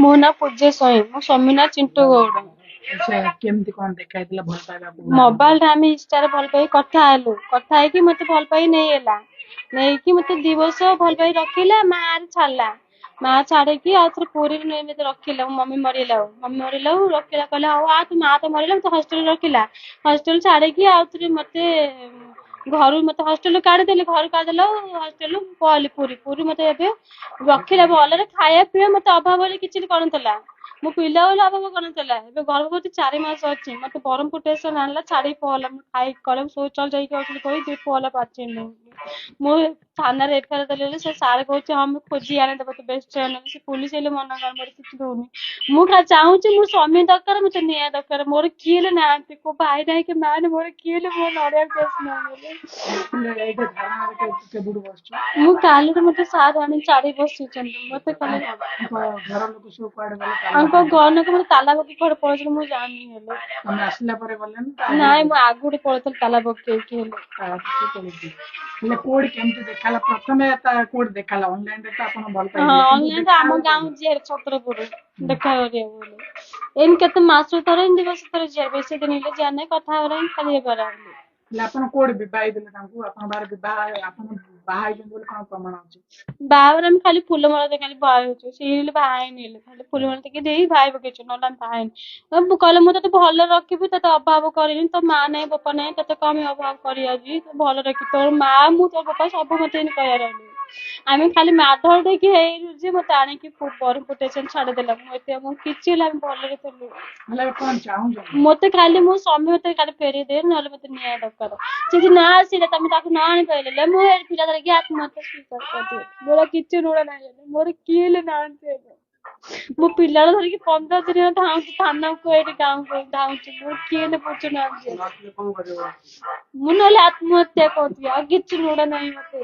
ମୋ ନାଁ ପୂଜ୍ୟ ସ୍ୱାଇଁ। ମୋ ସ୍ୱାମୀ ନାଁ ଚିଣ୍ଟୁ ଗୌଡ଼। ଆଚ୍ଛା କେମିତି କଣ ଦେଖା ହେଇଥିଲା ଭଲ ପାଇବା ମୋବାଇଲ ରେ ଆମେ ଇନଷ୍ଟାରେ ଭଲ ପାଇ କଥା ହେଲୁ। କଥା ହେଇକି ମତେ ଭଲ ପାଇ ନେଇଗଲା। ନେଇକି ମତେ 2 ବର୍ଷ ଭଲ ପାଇ ରଖିଲା। ମାଆରେ ଛାଡିଲା। ମା ଛାଡିକି ଆଉ ଥରେ ପୁରୀରେ ନେଇ ମତେ ରଖିଲା। ମୋ ମମି ମରିଲା ରଖିଲା। କହିଲା ହଉ ଆ ତୁ ମା ତ ମରିଲା ମତେ ହଷ୍ଟେଲରେ ରଖିଲା। ହଷ୍ଟେଲ ଛାଡିକି ଆଉ ଥରେ ମତେ ଘରୁ ମତେ ହଷ୍ଟେଲରୁ କାଢିଦେଲେ। ଘରୁ କାଢିଦେଲା ହଷ୍ଟେଲରୁ ପଳେଇଲି ପୁରୀ ମତେ ଏବେ ରଖିଲା ଭଲରେ। ଖାଇବା ପିଇବା ମତେ ଅଭାବ ବୋଲି କିଛି କରୁନଥିଲା। ମୋ ପିଲା ବୋଲି ଅଭାବ କରୁନଥିଲା। ଏବେ ଗର୍ଭବତୀ 4 ମାସ ଅଛି। ମତେ ବ୍ରହ୍ମପୁର ଷ୍ଟେସନ ଆଣିଲା ଛାଡିକି ପଳେଇଲା। ମୁଁ ଖାଇକି କଲେ ଶୌଚାଳୟ ଯାଇକି ଆଉଥିଲି କହି ପଳେଇଲା ପାଚିନି। ମୁଁ ଥାନାରେ ଏଫଆଇଆର ଦେଲେ ସେ ସାର୍ କହୁଛି ହଁ ମୁଁ ଖୋଜି ଆଣିଦେବ ତୁ ବେଷ୍ଟ ଫ୍ରେଣ୍ଡ। ସେ ପୁଲିସ ହେଲେ ମନା କର ମୋର କିଛି ଦଉନି। ମୁଁ ଖାଲି ଚାହୁଁଛି ମୋ ସ୍ୱାମୀ ଦରକାର ମତେ ନ୍ୟାୟ ଦରକାର। ମୋର କିଏ ହେଲେ ନାହାନ୍ତି। କୋଉ ଭାଇ ନାହିଁ କି ମା ନାହିଁ। ମୋର କିଏ ହେଲେ ମୋ ନଡିଆକୁ ଆସିନାହାନ୍ତି। ଏଇଟା ଧାରଣାରେ କେବେଠୁ ବସିଛୁ? ମୁଁ କାଲିରେ ମତେ ସାର୍ ଆଣି ଛାଡିକି ବସିଛନ୍ତି। ମତେ କାଲି ଘର ଲୋକ ସବୁ କୁଆଡେ ଗଲେ ତାଙ୍କ ଘର ଲୋକ ମତେ ତାଲା ପକେଇକି କୁଆଡେ ପଳେଇଛନ୍ତି ମୁଁ ଜାଣିନି ହେଲେ। ତମେ ଆସିଲା ପରେ ଗଲେନି ନାଇଁ ମୁଁ ଆଗରୁ ପଳେଇଥିଲି ତାଲା ପକେଇକି ହେଲେ। ହେଲେ କୋଉଠି କେମିତି ଦେଖାଲା ପ୍ରଥମେ କୋଉଠି ଦେଖାଲା ଅନଲାଇନ ରେ ତ ଆପଣ ଭଲ ହଁ ପାଇଥିଲେ କିନ୍ତୁ ଅନଲାଇନ ଦେଖା ଆମ ଗାଁ ଯିଏ ଛତ୍ରପୁର ଦେଖା କରିବାକୁ ଗଲେ। ଏମିତି କେତେ ମାସ ଥରେ ଏମିତି ବର୍ଷ ଥରେ ଯିବା ବେଶୀ ଦିନ ହେଲେ ଯିବା ନାହିଁ। କଥା ହବା ଖାଲି ଇଏ କରା। ହେଲେ ଆପଣ କୋଉଠି ବିବାହ ହେଇଥିଲେ ତାଙ୍କୁ ଆପଣ ଆପଣ ବାହା ହେଇଛନ୍ତି ବୋଲି କଣ ପ୍ରମାଣ ଅଛି? ବାହାଘର ଆମେ ଖାଲି ଫୁଲମାଳ ଖାଲି ବାହା ହେଇଛୁ। ସିଏ ହେଲେ ବାହା ହେଇନି ହେଲେ ଖାଲି ଫୁଲମାଳ ଟିକେ ଦେଇ ଭାଇ ପକେଇଛୁ ନହେଲେ ଆମେ ବାହା ହେଇନି। ମୁଁ କହିଲେ ମୁଁ ତତେ ଭଲ ରଖିବି ତତେ ଅଭାବ କରିନି। ତୋ ମା ନାହିଁ ବାପା ନାହିଁ ତତେ କଣ ଅଭାବ କରିଆଜି ଭଲ ରଖି ତୋର ମା ମୁଁ ତୋ ବାପା ସବୁ ମତେ ଏମିତି କହିବାର ଅଛି। ଆମେ ଖାଲି ମାଧବ ଦେଇକି ହେଇଲୁ ଯେ ମତେ ଆଣିକି ବ୍ରହ୍ମପୁର ଷ୍ଟେସନ ଛାଡିଦେଲା। ମୁଁ ଏତେ ମୁଁ କିଛି ହେଲେ ଆମେ ଭଲରେ ଥିଲୁ। ହେଲେ କଣ ଚାହୁଁଛନ୍ତି? ମତେ ଖାଲି ମୋ ସ୍ୱାମୀ ମତେ ଖାଲି ଫେରେଇ ଦେ ନହେଲେ ମତେ ନ୍ୟାୟ ଦରକାର। ସେ ଯଦି ନା ଆସିଲେ ତମେ ତାକୁ ନ ଆଣି ପାରିଲେ ମୁଁ ଏ ପିଲା ଧରିକି ଆତ୍ମହତ୍ୟା କରିଦେବି। ମୋର କିଛି ଋଣ ନାହିଁ। ମୋର କିଏ ହେଲେ ନାହାନ୍ତି ଏବେ। ମୋ ପିଲାଟା ଧରିକି 15 ଦିନ ଧାଉଁଛି ଥାନାକୁ ଏଇଠି ଗାଁକୁ ଧାଉଁଛି। ମୋର କିଏ ହେଲେ ବୁଝୁନାହାନ୍ତି। ମୁଁ ନହେଲେ ଆତ୍ମହତ୍ୟା କରିଦିଏ ଆଉ କିଛି ଋଣ ନାହିଁ ମତେ।